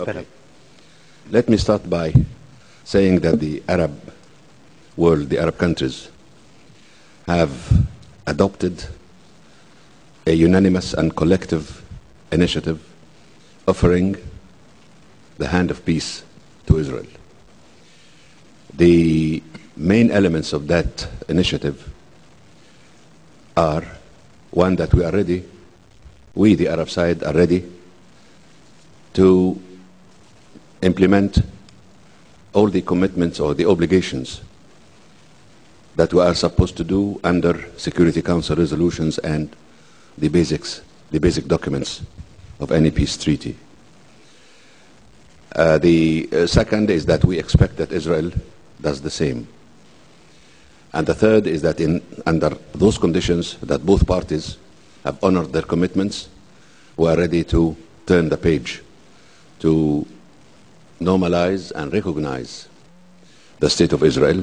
Okay. Let me start by saying that the Arab world, the Arab countries, have adopted a unanimous and collective initiative offering the hand of peace to Israel. The main elements of that initiative are, one, that we, the Arab side, are ready to implement all the commitments or the obligations that we are supposed to do under Security Council resolutions and the basic documents of any peace treaty. The second is that we expect that Israel does the same. And the third is that under those conditions that both parties have honored their commitments, we are ready to turn the page to normalize and recognize the state of Israel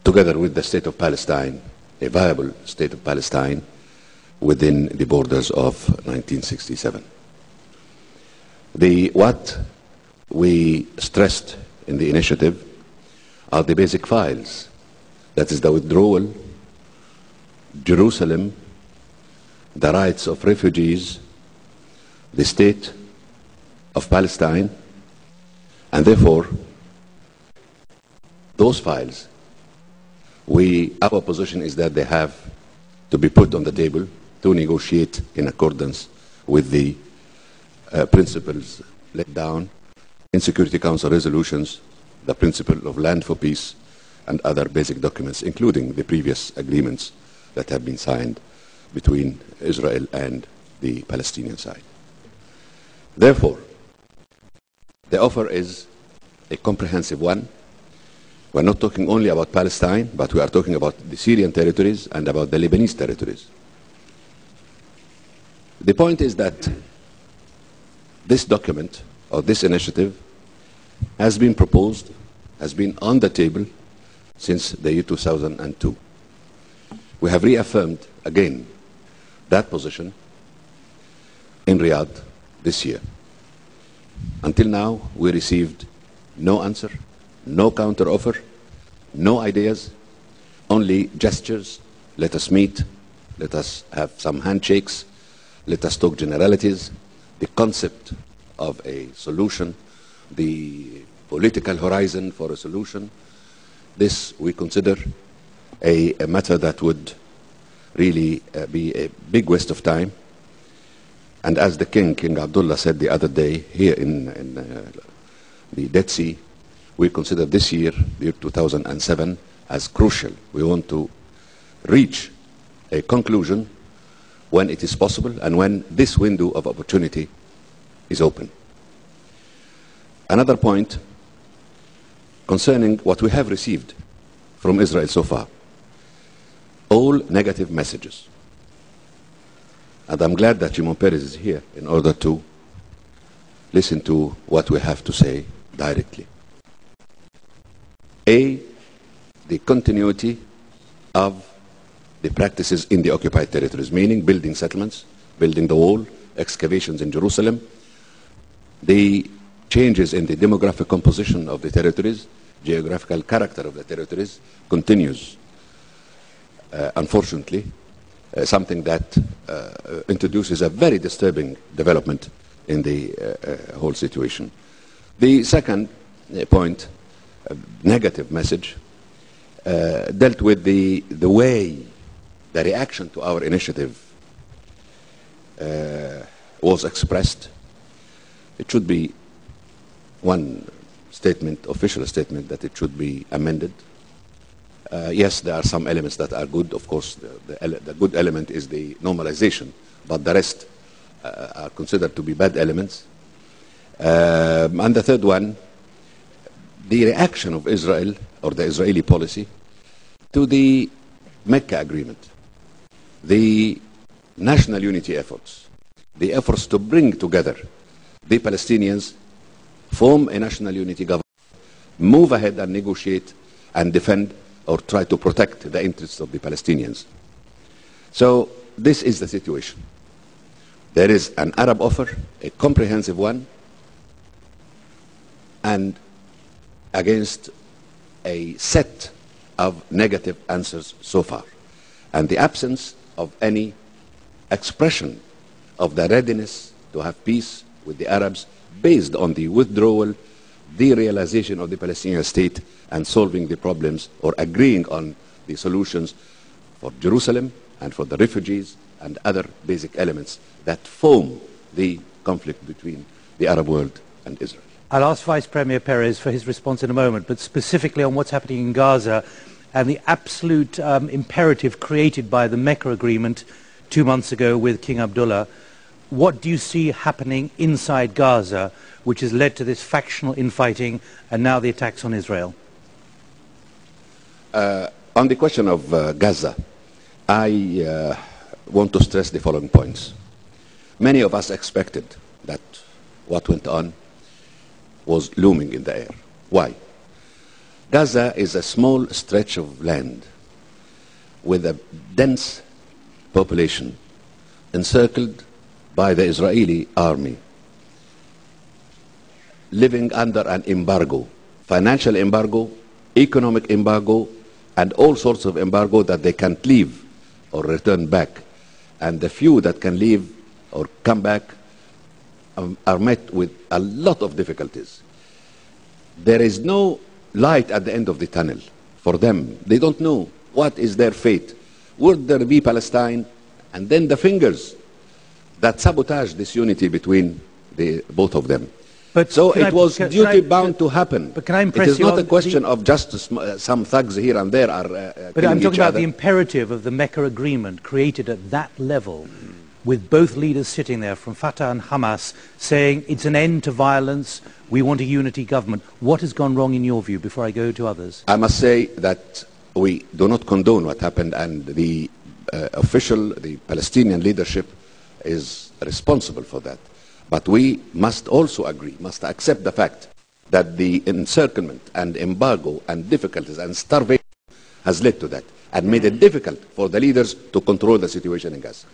together with the state of Palestine, a viable state of Palestine within the borders of 1967. What we stressed in the initiative are the basic files. That is the withdrawal, Jerusalem, the rights of refugees, the state of Palestine, and therefore those files, our position is that they have to be put on the table to negotiate in accordance with the principles laid down in Security Council resolutions, the principle of land for peace, and other basic documents, including the previous agreements that have been signed between Israel and the Palestinian side. Therefore, the offer is a comprehensive one. We're not talking only about Palestine, but we are talking about the Syrian territories and about the Lebanese territories. The point is that this document, or this initiative, has been proposed, has been on the table since the year 2002. We have reaffirmed again that position in Riyadh this year. Until now, we received no answer, no counter-offer, no ideas, only gestures. Let us meet, let us have some handshakes, let us talk generalities, the concept of a solution, the political horizon for a solution. This we consider a matter that would really be a big waste of time. And as the King Abdullah said the other day here in the Dead Sea, we consider this year, the year 2007, as crucial. We want to reach a conclusion when it is possible and when this window of opportunity is open. Another point concerning what we have received from Israel so far. All negative messages. And I'm glad that Shimon Peres is here in order to listen to what we have to say directly. A, the continuity of the practices in the occupied territories, meaning building settlements, building the wall, excavations in Jerusalem, the changes in the demographic composition of the territories, geographical character of the territories continues, unfortunately, something that introduces a very disturbing development in the whole situation. The second point, negative message, dealt with the way the reaction to our initiative was expressed. It should be one statement, official statement, that it should be amended. Yes, there are some elements that are good. Of course, the good element is the normalization, but the rest are considered to be bad elements. And the third one, the reaction of Israel, or the Israeli policy, to the Mecca agreement, the national unity efforts, the efforts to bring together the Palestinians, form a national unity government, move ahead and negotiate and defend or try to protect the interests of the Palestinians. So this is the situation. There is an Arab offer, a comprehensive one, and against a set of negative answers so far. And the absence of any expression of the readiness to have peace with the Arabs based on the withdrawal, the realization of the Palestinian state, and solving the problems or agreeing on the solutions for Jerusalem and for the refugees and other basic elements that form the conflict between the Arab world and Israel. I'll ask Vice Premier Perez for his response in a moment, but specifically on what's happening in Gaza and the absolute imperative created by the Mecca Agreement 2 months ago with King Abdullah. What do you see happening inside Gaza which has led to this factional infighting and now the attacks on Israel? On the question of Gaza, I want to stress the following points. Many of us expected that what went on was looming in the air. Why? Gaza is a small stretch of land with a dense population encircled by the Israeli army, living under an embargo, financial embargo, economic embargo, and all sorts of embargo that they can't leave or return back. And the few that can leave or come back are met with a lot of difficulties. There is no light at the end of the tunnel for them. They don't know what is their fate. Would there be Palestine? And then the fingers that sabotage this unity between both of them. But so it was duty-bound to happen. But can I impress you? It is you not a question of just some thugs here and there are But I'm talking about the imperative of the Mecca Agreement created at that level, with both leaders sitting there from Fatah and Hamas saying it's an end to violence, we want a unity government. What has gone wrong in your view, before I go to others? I must say that we do not condone what happened, and the the Palestinian leadership is responsible for that. But we must also agree, must accept the fact that the encirclement and embargo and difficulties and starvation has led to that and made it difficult for the leaders to control the situation in Gaza.